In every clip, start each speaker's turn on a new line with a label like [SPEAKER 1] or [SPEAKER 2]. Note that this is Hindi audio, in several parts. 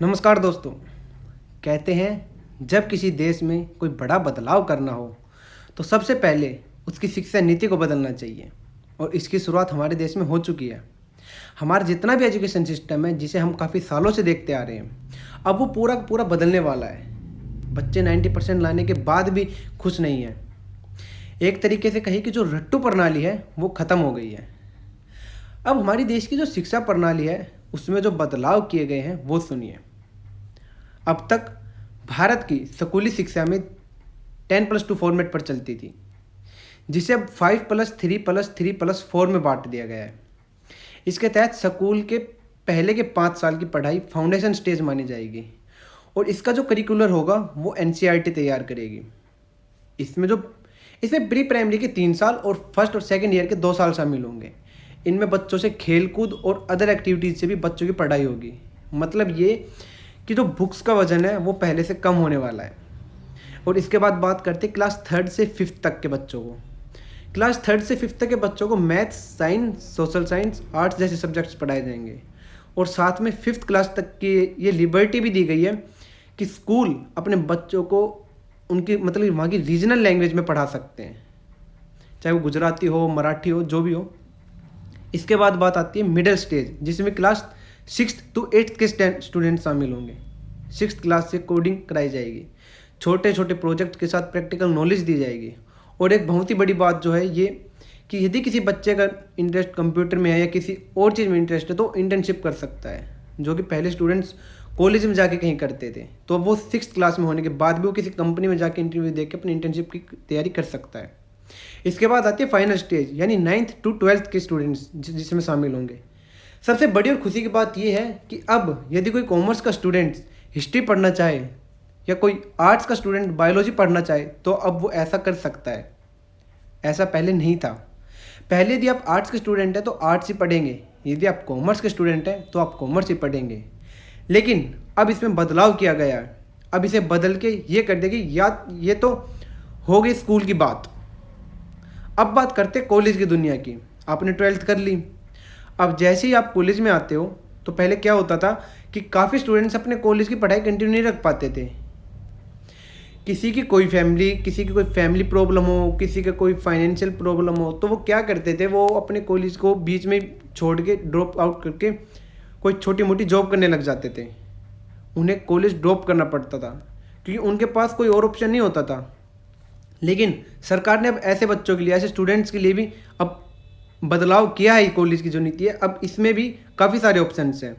[SPEAKER 1] नमस्कार दोस्तों। कहते हैं जब किसी देश में कोई बड़ा बदलाव करना हो तो सबसे पहले उसकी शिक्षा नीति को बदलना चाहिए और इसकी शुरुआत हमारे देश में हो चुकी है। हमारा जितना भी एजुकेशन सिस्टम है जिसे हम काफ़ी सालों से देखते आ रहे हैं, अब वो पूरा का पूरा बदलने वाला है। बच्चे 90% लाने के बाद भी खुश नहीं हैं। एक तरीके से कही कि जो रट्टू प्रणाली है वो ख़त्म हो गई है। अब हमारी देश की जो शिक्षा प्रणाली है उसमें जो बदलाव किए गए हैं वो सुनिए। अब तक भारत की स्कूली शिक्षा में 10+2 फॉर्मेट पर चलती थी, जिसे अब 5+3+3+4 में बांट दिया गया है। इसके तहत स्कूल के पहले के 5 साल की पढ़ाई फाउंडेशन स्टेज मानी जाएगी और इसका जो करिकुलर होगा वो एनसीईआरटी तैयार करेगी। इसमें प्री प्राइमरी के 3 साल और फर्स्ट और सेकंड ईयर के 2 साल शामिल होंगे। इनमें बच्चों से खेलकूद और अदर एक्टिविटीज़ से भी बच्चों की पढ़ाई होगी। मतलब ये कि जो बुक्स का वजन है वो पहले से कम होने वाला है। और इसके बाद बात करते हैं क्लास 3 से 5th तक के बच्चों को। क्लास 3 से 5th तक के बच्चों को maths, science, social science, arts जैसे सब्जेक्ट्स पढ़ाए जाएंगे और साथ में 5th क्लास तक की ये लिबर्टी भी दी गई है कि स्कूल अपने बच्चों को उनकी मतलब वहाँ की रीजनल लैंग्वेज में पढ़ा सकते हैं, चाहे वो गुजराती हो, मराठी हो, जो भी हो। इसके बाद बात आती है मिडिल स्टेज, जिसमें क्लास 6th to 8th के स्टूडेंट शामिल होंगे। 6th क्लास से कोडिंग कराई जाएगी, छोटे छोटे प्रोजेक्ट के साथ प्रैक्टिकल नॉलेज दी जाएगी। और एक बहुत ही बड़ी बात जो है ये कि यदि किसी बच्चे का इंटरेस्ट कंप्यूटर में है या किसी और चीज़ में इंटरेस्ट है तो इंटर्नशिप कर सकता है, जो कि पहले स्टूडेंट्स कॉलेज में जाके कहीं करते थे। तो अब वो 6th क्लास में होने के बाद भी वो किसी कंपनी में जाके इंटरव्यू दे के अपनी इंटर्नशिप की तैयारी कर सकता है। इसके बाद आती है फाइनल स्टेज, यानी 9th to 12th के स्टूडेंट्स जिसमें शामिल होंगे। सबसे बड़ी और खुशी की बात यह है कि अब यदि कोई कॉमर्स का स्टूडेंट हिस्ट्री पढ़ना चाहे या कोई आर्ट्स का स्टूडेंट बायोलॉजी पढ़ना चाहे तो अब वो ऐसा कर सकता है। ऐसा पहले नहीं था। पहले यदि आप आर्ट्स के स्टूडेंट हैं तो आर्ट्स ही पढ़ेंगे, यदि आप कॉमर्स के स्टूडेंट हैं तो आप कॉमर्स ही पढ़ेंगे। लेकिन अब इसमें बदलाव किया गया है। अब इसे बदल के ये कर देगी, या ये तो हो गई स्कूल की बात। अब बात करते कॉलेज की दुनिया की। आपने 12th कर ली। अब जैसे ही आप कॉलेज में आते हो तो पहले क्या होता था कि काफ़ी स्टूडेंट्स अपने कॉलेज की पढ़ाई कंटिन्यू नहीं रख पाते थे। किसी की कोई फैमिली प्रॉब्लम हो, किसी का कोई फाइनेंशियल प्रॉब्लम हो, तो वो क्या करते थे, वो अपने कॉलेज को बीच में छोड़ के ड्रॉप आउट करके कोई छोटी मोटी जॉब करने लग जाते थे। उन्हें कॉलेज ड्रॉप करना पड़ता था क्योंकि उनके पास कोई और ऑप्शन नहीं होता था। लेकिन सरकार ने अब ऐसे बच्चों के लिए, ऐसे स्टूडेंट्स के लिए भी अब बदलाव किया है। कॉलेज की जो नीति है अब इसमें भी काफ़ी सारे ऑप्शंस हैं।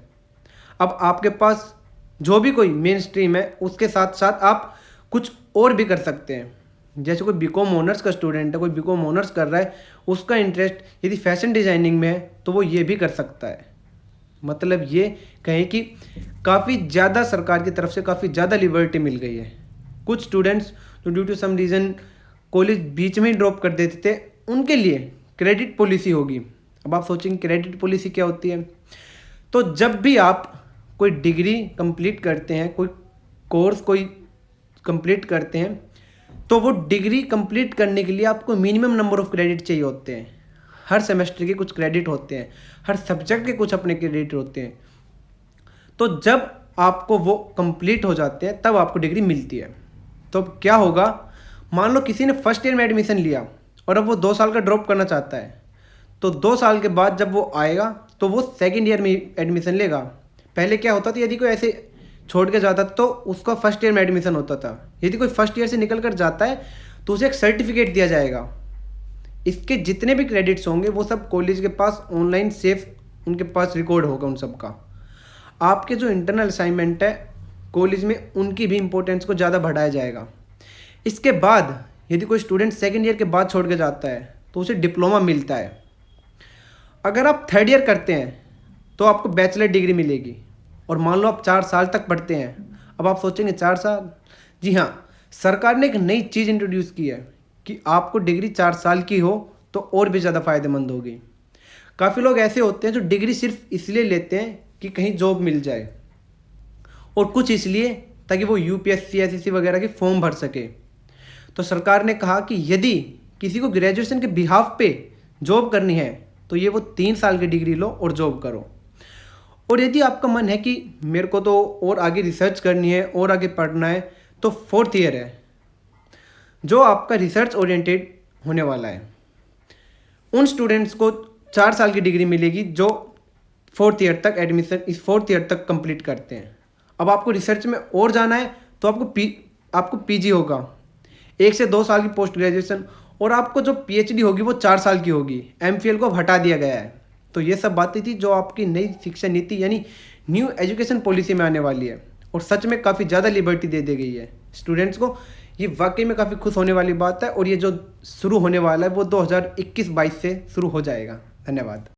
[SPEAKER 1] अब आपके पास जो भी कोई मेन स्ट्रीम है उसके साथ साथ आप कुछ और भी कर सकते हैं। जैसे कोई बीकॉम ऑनर्स का स्टूडेंट है, कोई बीकॉम ऑनर्स कर रहा है, उसका इंटरेस्ट यदि फैशन डिज़ाइनिंग में है तो वो ये भी कर सकता है। मतलब ये कहें कि काफ़ी ज़्यादा सरकार की तरफ से काफ़ी ज़्यादा लिबर्टी मिल गई है। कुछ स्टूडेंट्स जो due to some reason college बीच में ही ड्रॉप कर देते थे, उनके लिए क्रेडिट पॉलिसी होगी। अब आप सोचेंगे क्रेडिट पॉलिसी क्या होती है? तो जब भी आप कोई डिग्री कंप्लीट करते हैं, कोई कोर्स कोई कंप्लीट करते हैं, तो वो डिग्री कंप्लीट करने के लिए आपको मिनिमम नंबर ऑफ क्रेडिट चाहिए होते हैं। हर सेमेस्टर के कुछ क्रेडिट होते हैं, हर सब्जेक्ट के कुछ अपने क्रेडिट होते हैं। तो जब आपको वो कंप्लीट हो जाते हैं तब आपको डिग्री मिलती है। तो अब क्या होगा, मान लो किसी ने फर्स्ट ईयर में एडमिशन लिया और अब वो 2 साल का ड्रॉप करना चाहता है, तो 2 साल के बाद जब वो आएगा तो वो सेकंड ईयर में एडमिशन लेगा। पहले क्या होता था, यदि कोई ऐसे छोड़ के जाता तो उसका फर्स्ट ईयर में एडमिशन होता था। यदि कोई फर्स्ट ईयर से निकल कर जाता है तो उसे एक सर्टिफिकेट दिया जाएगा। इसके जितने भी क्रेडिट्स होंगे वो सब कॉलेज के पास ऑनलाइन सेफ उनके पास रिकॉर्ड होगा उन सब का। आपके जो इंटरनल असाइनमेंट है कॉलेज में, उनकी भी इंपॉर्टेंस को ज़्यादा बढ़ाया जाएगा। इसके बाद यदि कोई स्टूडेंट सेकंड ईयर के बाद छोड़ के जाता है तो उसे डिप्लोमा मिलता है। अगर आप 3rd ईयर करते हैं तो आपको बैचलर डिग्री मिलेगी। और मान लो आप 4 साल तक पढ़ते हैं। अब आप सोचेंगे 4 साल? जी हाँ, सरकार ने एक नई चीज़ इंट्रोड्यूस की है कि आपको डिग्री 4 साल की हो तो और भी ज़्यादा फ़ायदेमंद होगी। काफ़ी लोग ऐसे होते हैं जो डिग्री सिर्फ इसलिए लेते हैं कि कहीं जॉब मिल जाए, और कुछ इसलिए ताकि वो यूपीएससी, एसएससी वगैरह के फॉर्म भर सके। तो सरकार ने कहा कि यदि किसी को ग्रेजुएशन के बिहाफ पे जॉब करनी है तो ये वो 3 साल की डिग्री लो और जॉब करो। और यदि आपका मन है कि मेरे को तो और आगे रिसर्च करनी है और आगे पढ़ना है, तो 4th ईयर है जो आपका रिसर्च ओरिएंटेड होने वाला है। उन स्टूडेंट्स को 4 साल की डिग्री मिलेगी जो 4th ईयर तक एडमिशन इस 4th ईयर तक कंप्लीट करते हैं। अब आपको रिसर्च में और जाना है तो आपको पीजी होगा, 1 से 2 साल की पोस्ट ग्रेजुएशन, और आपको जो पीएचडी होगी वो 4 साल की होगी। एमफिल को हटा दिया गया है। तो ये सब बातें थी जो आपकी नई शिक्षा नीति यानी न्यू एजुकेशन पॉलिसी में आने वाली है, और सच में काफ़ी ज़्यादा लिबर्टी दे दी गई है स्टूडेंट्स को। ये वाकई में काफ़ी खुश होने वाली बात है, और ये जो शुरू होने वाला है वो 2021-22 से शुरू हो जाएगा। धन्यवाद।